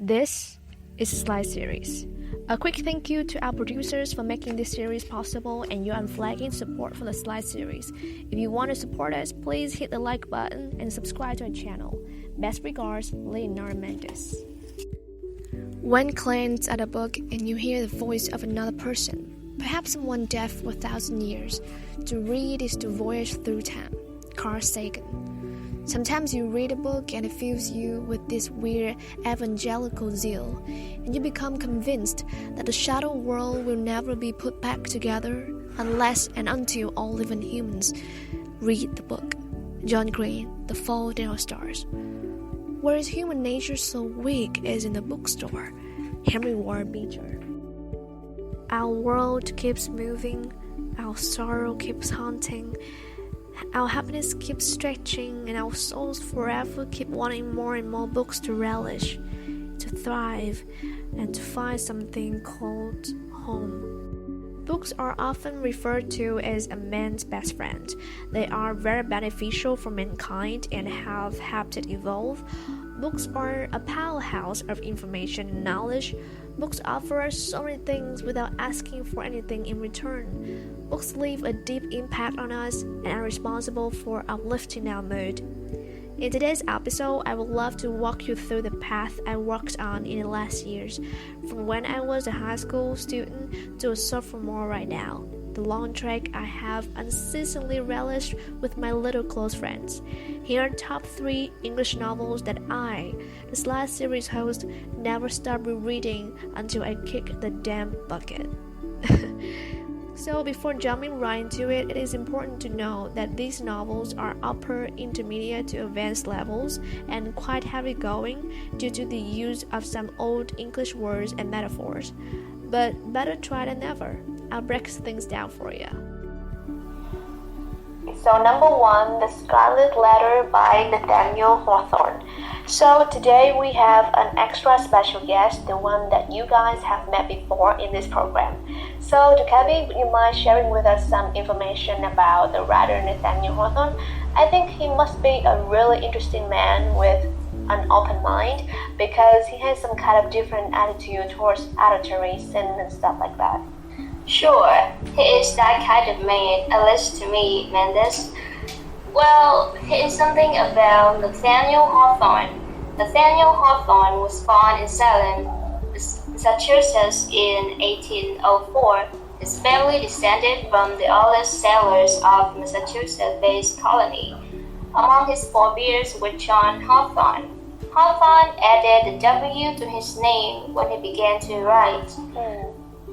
This is Slide Series. A quick thank you to our producers for making this series possible and your unflagging support for the Slide Series. If you want to support us, please hit the like button and subscribe to our channel. Best regards, Leonard Mendes. When glanced at a book and you hear the voice of another person, perhaps someone deaf for 1,000 years, to read is to voyage through time. Carl Sagan. Sometimes you read a book and it fills you with this weird evangelical zeal, and you become convinced that the shadow world will never be put back together unless and until all living humans read the book. John Green, The Fault in Our Stars. Where is human nature so weak as in the bookstore? Henry Ward Beecher. Our world keeps moving, our sorrow keeps haunting, our happiness keeps stretching, and our souls forever keep wanting more and more books to relish, to thrive, and to find something called home. Books are often referred to as a man's best friend. They are very beneficial for mankind and have helped it evolve. Books are a powerhouse of information and knowledge. Books offer us so many things without asking for anything in return. Books leave a deep impact on us and are responsible for uplifting our mood. In today's episode, I would love to walk you through the path I walked on in the last years, from when I was a high school student to a sophomore right now. The long trek I have unceasingly relished with my little close friends. Here are top 3 English novels that I, the Slide Series host, never stop rereading until I kick the damn bucket. So before jumping right into it, it is important to know that these novels are upper, intermediate to advanced levels and quite heavy going due to the use of some old English words and metaphors. But better try than never. I'll break things down for you. So number 1, The Scarlet Letter by Nathaniel Hawthorne. So today we have an extra special guest, the one that you guys have met before in this program. So Jacoby, would you mind sharing with us some information about the writer Nathaniel Hawthorne? I think he must be a really interesting man with an open mind because he has some kind of different attitude towards adultery, sin, and stuff like that. Sure, he is that kind of man, at least to me, Mendes. Well, he is something about Nathaniel Hawthorne. Nathaniel Hawthorne was born in Salem, Massachusetts in 1804. His family descended from the oldest settlers of Massachusetts-based colony. Among his forebears were John Hawthorne. Hawthorne added the W to his name when he began to write.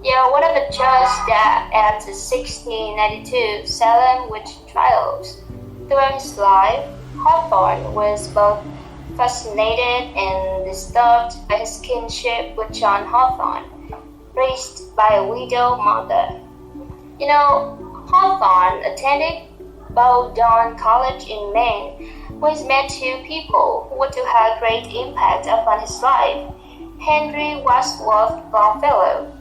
One of the judges that at the 1692 Salem witch trials. Throughout his life, Hawthorne was both fascinated and disturbed by his kinship with John Hawthorne, raised by a widow mother. Hawthorne attended Bowdoin College in Maine, where he met 2 people who were to have great impact upon his life. Henry Wadsworth Longfellow,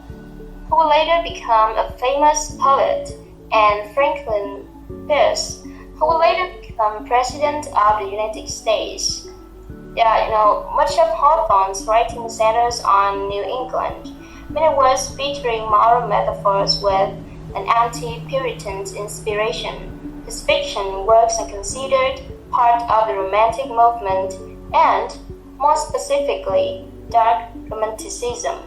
who would later become a famous poet, and Franklin Pierce, who would later become President of the United States. Much of Hawthorne's writing centers on New England. Many works featuring moral metaphors with an anti-Puritan inspiration. His fiction works are considered part of the Romantic movement and, more specifically, dark romanticism.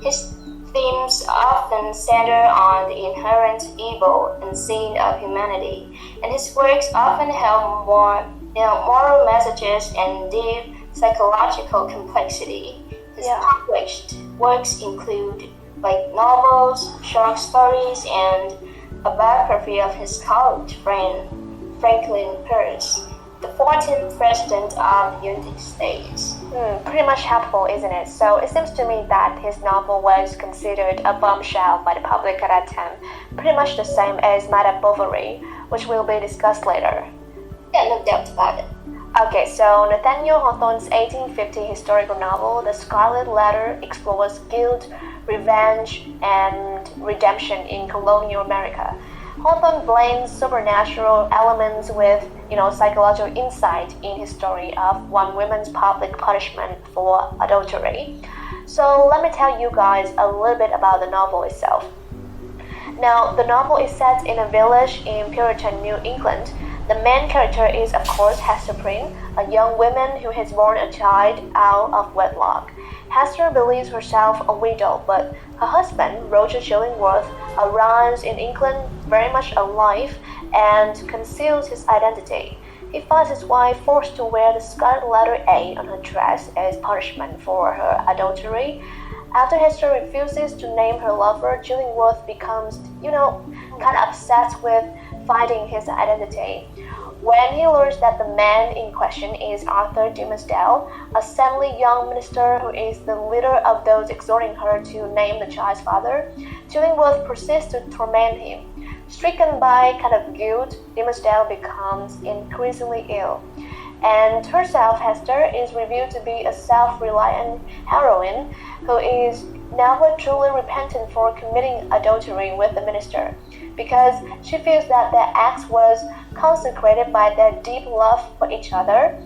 His themes often center on the inherent evil and sin of humanity, and his works often have moral messages and deep psychological complexity. His published works include novels, short stories, and a biography of his college friend, Franklin Pierce, the 14th President of the United States. Pretty much helpful, isn't it? So it seems to me that his novel was considered a bombshell by the public at that time, pretty much the same as Madame Bovary, which will be discussed later. Yeah, no doubt about it. Okay, so Nathaniel Hawthorne's 1850 historical novel, The Scarlet Letter, explores guilt, revenge, and redemption in colonial America. Hawthorne blends supernatural elements with, psychological insight in his story of one woman's public punishment for adultery. So let me tell you guys a little bit about the novel itself. Now, the novel is set in a village in Puritan New England. The main character is, of course, Hester Prynne, a young woman who has born a child out of wedlock. Hester believes herself a widow, but her husband, Roger Chillingworth, arrives in England very much alive and conceals his identity. He finds his wife forced to wear the Scarlet Letter A on her dress as punishment for her adultery. After Hester refuses to name her lover, Chillingworth becomes, kind of obsessed with finding his identity. When he learns that the man in question is Arthur Dimmesdale, a saintly young minister who is the leader of those exhorting her to name the child's father, Chillingworth persists to torment him. Stricken by kind of guilt, Dimmesdale becomes increasingly ill. And herself, Hester, is revealed to be a self-reliant heroine who is never truly repentant for committing adultery with the minister, because she feels that their act was consecrated by their deep love for each other.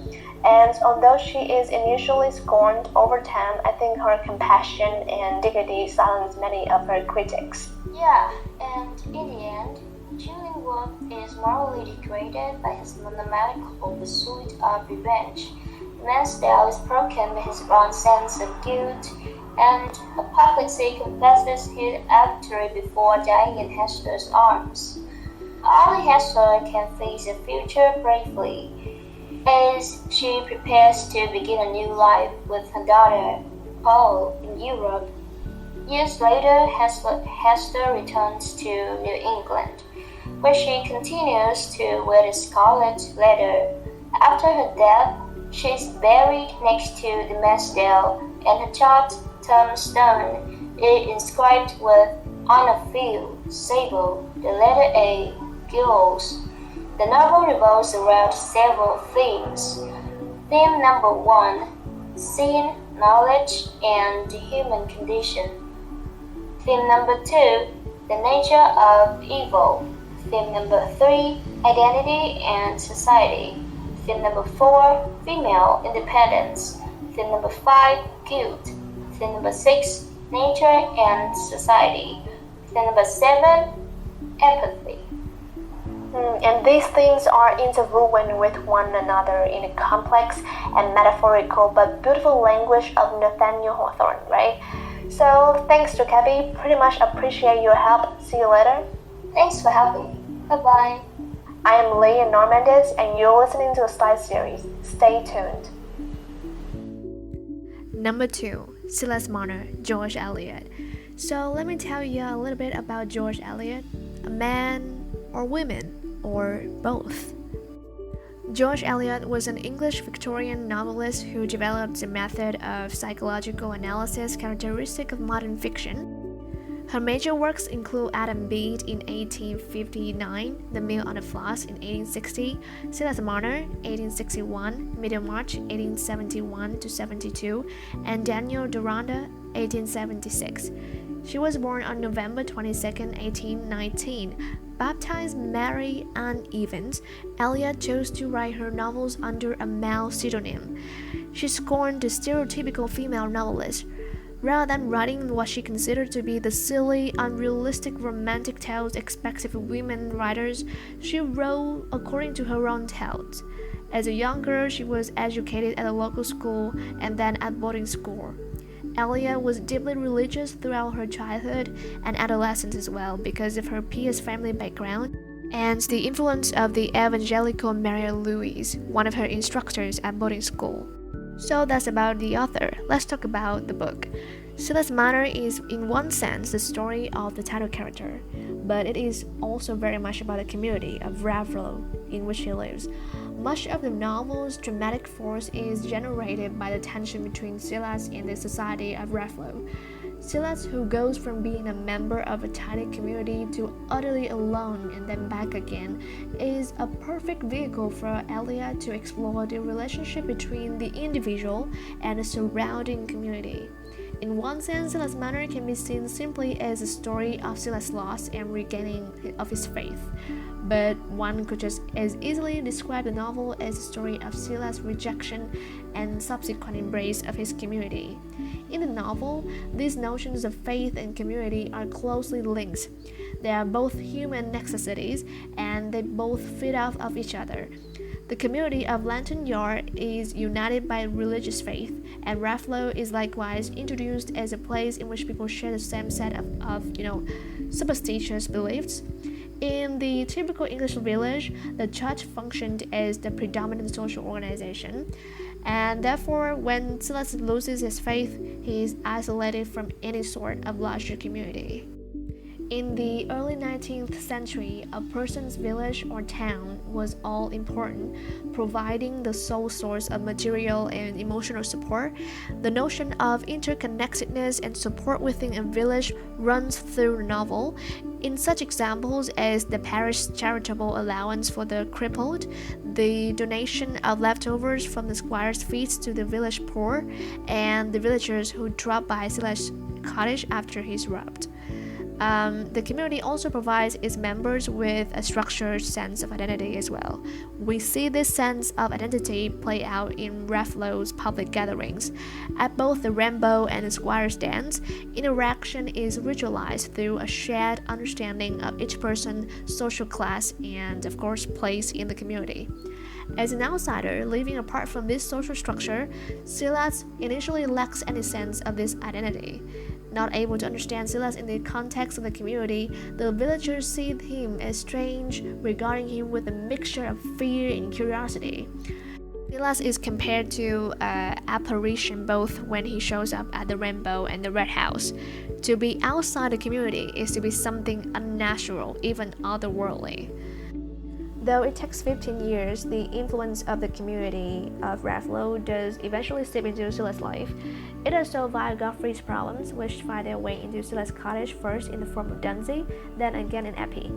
And although she is initially scorned, over time, I think her compassion and dignity silence many of her critics. Yeah, and in the end, Chillingworth is morally degraded by his monomaniacal pursuit of revenge. Dimmesdale is broken by his wrong sense of guilt, and publicly confesses his adultery before dying in Hester's arms. Only Hester can face the future bravely, as she prepares to begin a new life with her daughter, Paul, in Europe. Years later, Hester returns to New England, where she continues to wear the Scarlet Letter. After her death, she is buried next to Dimmesdale, and her tombstone is inscribed with "Honor Field, Sable, the letter A, Gills." The novel revolves around several themes. Theme number 1, sin, knowledge, and the human condition. Theme number 2, the nature of evil. Theme number 3, identity and society. Theme number 4, female independence. Theme number 5, guilt. Theme number 6, nature and society. Theme number 7, empathy. And these themes are interwoven with one another in a complex and metaphorical but beautiful language of Nathaniel Hawthorne, right? So thanks to Kevin, pretty much appreciate your help. See you later. Thanks for helping me. Bye-bye. I am Leah Normandis, and you're listening to the Slide series. Stay tuned. Number 2, Celeste Manor, George Eliot. So let me tell you a little bit about George Eliot, a man or woman, or both. George Eliot was an English Victorian novelist who developed a method of psychological analysis characteristic of modern fiction. Her major works include Adam Bede in 1859, The Mill on the Floss in 1860, Celeste Manor 1861, Middlemarch 1871-72, and Daniel Deronda 1876. She was born on November 22, 1819. Baptized Mary Ann Evans, Eliot chose to write her novels under a male pseudonym. She scorned the stereotypical female novelist. Rather than writing what she considered to be the silly, unrealistic romantic tales expected of women writers, she wrote according to her own tales. As a young girl, she was educated at a local school and then at boarding school. Eliot was deeply religious throughout her childhood and adolescence as well because of her pious family background and the influence of the evangelical Mary Louise, one of her instructors at boarding school. So that's about the author. Let's talk about the book. Celeste Manor is in one sense the story of the title character, but it is also very much about the community of Ravello in which he lives. Much of the novel's dramatic force is generated by the tension between Silas and the society of Ravello. Silas, who goes from being a member of a tidy community to utterly alone and then back again, is a perfect vehicle for Eliot to explore the relationship between the individual and the surrounding community. In one sense, Celeste Manor can be seen simply as a story of Silas' loss and regaining of his faith, but one could just as easily describe the novel as a story of Silas' rejection and subsequent embrace of his community. In the novel, these notions of faith and community are closely linked. They are both human necessities, and they both feed off of each other. The community of Lantern Yard is united by religious faith, and Rathlow is likewise introduced as a place in which people share the same set of superstitious beliefs. In the typical English village, the church functioned as the predominant social organization, and therefore, when Silas loses his faith, he is isolated from any sort of larger community. In the early 19th century, a person's village or town was all important, providing the sole source of material and emotional support. The notion of interconnectedness and support within a village runs through the novel. In such examples as the parish charitable allowance for the crippled, the donation of leftovers from the squire's feasts to the village poor, and the villagers who drop by Silas' cottage after he's robbed. The community also provides its members with a structured sense of identity as well. We see this sense of identity play out in Rathlow's public gatherings. At both the Rainbow and the Squire's dance, interaction is ritualized through a shared understanding of each person's social class and, of course, place in the community. As an outsider living apart from this social structure, Silas initially lacks any sense of this identity. Not able to understand Silas in the context of the community, the villagers see him as strange, regarding him with a mixture of fear and curiosity. Silas is compared to an apparition both when he shows up at the Rainbow and the Red House. To be outside the community is to be something unnatural, even otherworldly. Though it takes 15 years, the influence of the community of Rathlow does eventually seep into Silas' life. It does so via Godfrey's problems, which find their way into Silas' cottage first in the form of Dunsey, then again in Eppie.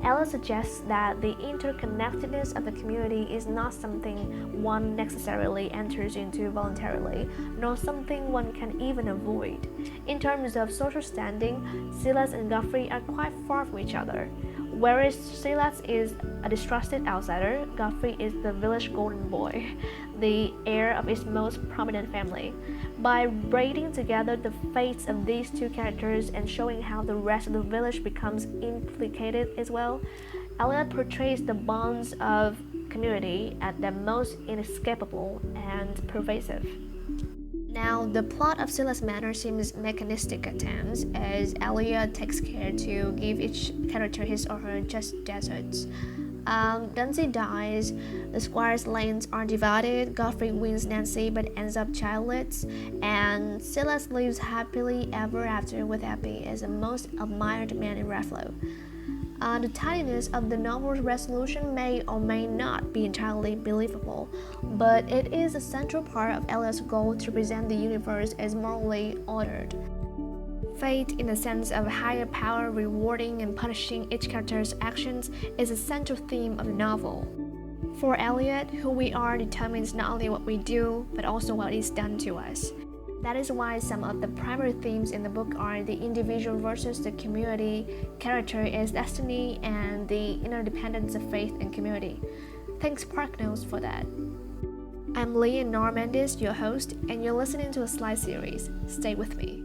Ella suggests that the interconnectedness of the community is not something one necessarily enters into voluntarily, nor something one can even avoid. In terms of social standing, Silas and Godfrey are quite far from each other. Whereas Silas is a distrusted outsider, Godfrey is the village golden boy, the heir of its most prominent family. By braiding together the fates of these two characters and showing how the rest of the village becomes implicated as well, Eliot portrays the bonds of community at their most inescapable and pervasive. Now, the plot of Celeste Manor seems mechanistic at times, as Eliot takes care to give each character his or her just deserts. Dunsey dies, the squire's lanes are divided, Godfrey wins Nancy but ends up childless, and Silas lives happily ever after with Eppie as the most admired man in Rathlow. The tidiness of the novel's resolution may or may not be entirely believable, but it is a central part of Eliot's goal to present the universe as morally ordered. Fate, in the sense of a higher power rewarding and punishing each character's actions, is a central theme of the novel. For Eliot, who we are determines not only what we do, but also what is done to us. That is why some of the primary themes in the book are the individual versus the community, character as destiny, and the interdependence of faith and community. Thanks Park Notes for that. I'm Lee Normandis, your host, and you're listening to a slide series. Stay with me.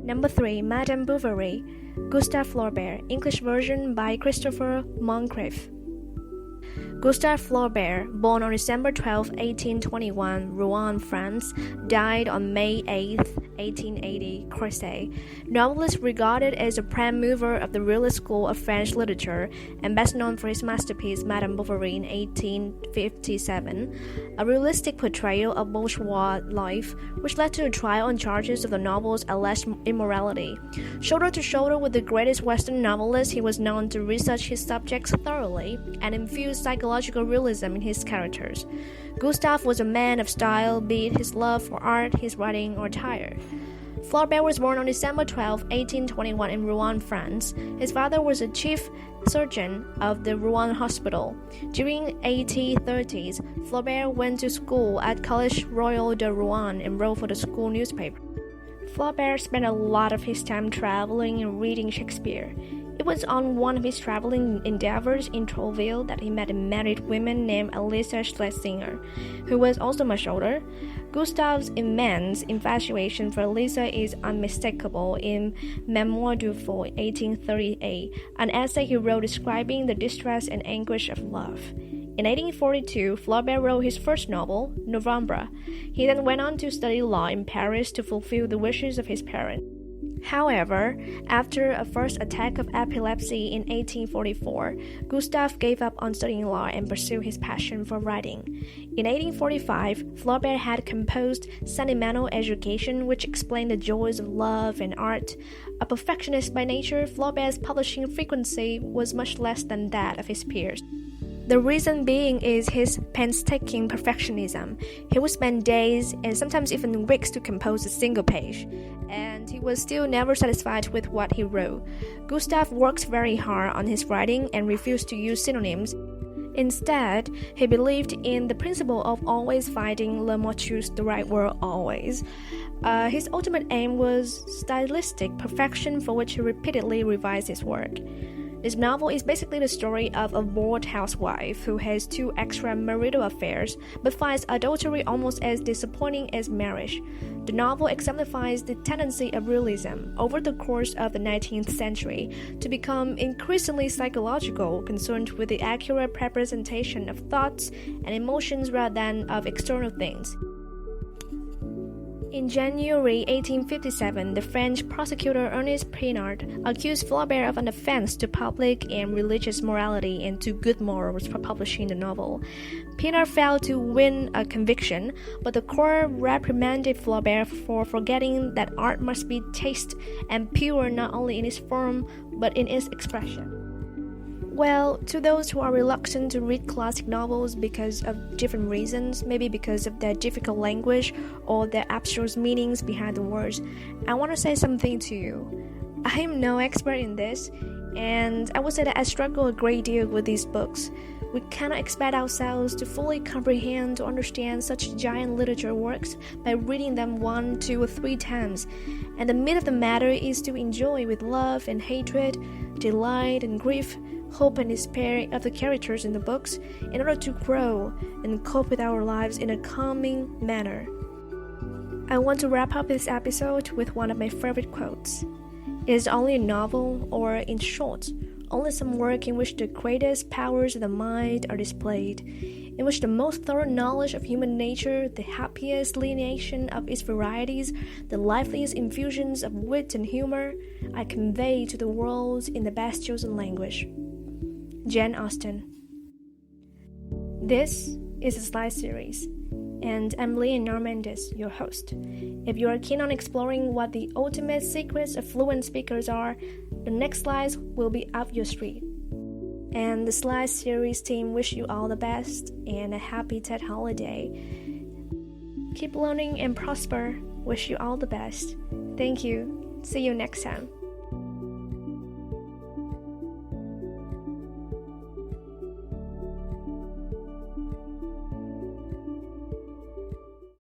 Number 3, Madame Bovary, Gustave Flaubert, English version by Christopher Moncrief. Gustave Flaubert, born on December 12, 1821, Rouen, France, died on May 8, 1880, Cressy. Novelist regarded as a prime mover of the realist school of French literature and best known for his masterpiece Madame Bovary in 1857, a realistic portrayal of bourgeois life, which led to a trial on charges of the novel's alleged immorality. Shoulder to shoulder with the greatest Western novelist, he was known to research his subjects thoroughly and infuse psychological realism in his characters. Gustave was a man of style, be it his love for art, his writing, or attire. Flaubert was born on December 12, 1821 in Rouen, France. His father was a chief surgeon of the Rouen Hospital. During 1830s, Flaubert went to school at Collège Royal de Rouen and wrote for the school newspaper. Flaubert spent a lot of his time traveling and reading Shakespeare. It was on one of his traveling endeavors in Trouville that he met a married woman named Elisa Schlesinger, who was also much older. Gustave's immense infatuation for Elisa is unmistakable in Memoir du Fou, 1838, an essay he wrote describing the distress and anguish of love. In 1842, Flaubert wrote his first novel, Novembre. He then went on to study law in Paris to fulfill the wishes of his parents. However, after a first attack of epilepsy in 1844, Gustave gave up on studying law and pursued his passion for writing. In 1845, Flaubert had composed Sentimental Education, which explained the joys of love and art. A perfectionist by nature, Flaubert's publishing frequency was much less than that of his peers. The reason being is his painstaking perfectionism. He would spend days and sometimes even weeks to compose a single page, and he was still never satisfied with what he wrote. Gustave worked very hard on his writing and refused to use synonyms. Instead, he believed in the principle of always finding le mot juste, the right word always. His ultimate aim was stylistic perfection, for which he repeatedly revised his work. This novel is basically the story of a bored housewife who has two extramarital affairs but finds adultery almost as disappointing as marriage. The novel exemplifies the tendency of realism over the course of the 19th century to become increasingly psychological, concerned with the accurate representation of thoughts and emotions rather than of external things. In January 1857, the French prosecutor Ernest Pinard accused Flaubert of an offense to public and religious morality and to good morals for publishing the novel. Pinard failed to win a conviction, but the court reprimanded Flaubert for forgetting that art must be chaste and pure not only in its form but in its expression. Well, to those who are reluctant to read classic novels because of different reasons, maybe because of their difficult language or their abstruse meanings behind the words, I want to say something to you. I am no expert in this, and I would say that I struggle a great deal with these books. We cannot expect ourselves to fully comprehend or understand such giant literature works by reading them 1, 2, or 3 times, and the meat of the matter is to enjoy with love and hatred, delight and grief, hope and despair of the characters in the books in order to grow and cope with our lives in a calming manner. I want to wrap up this episode with one of my favorite quotes. It is only a novel, or in short, only some work in which the greatest powers of the mind are displayed, in which the most thorough knowledge of human nature, the happiest delineation of its varieties, the liveliest infusions of wit and humor, I convey to the world in the best chosen language. Jane Austen. This is a slide series, and I'm Leonor Mendes, your host. If you are keen on exploring what the ultimate secrets of fluent speakers are, the next slides will be up your street. And the slide series team wish you all the best and a happy TED holiday. Keep learning and prosper. Wish you all the best. Thank you. See you next time.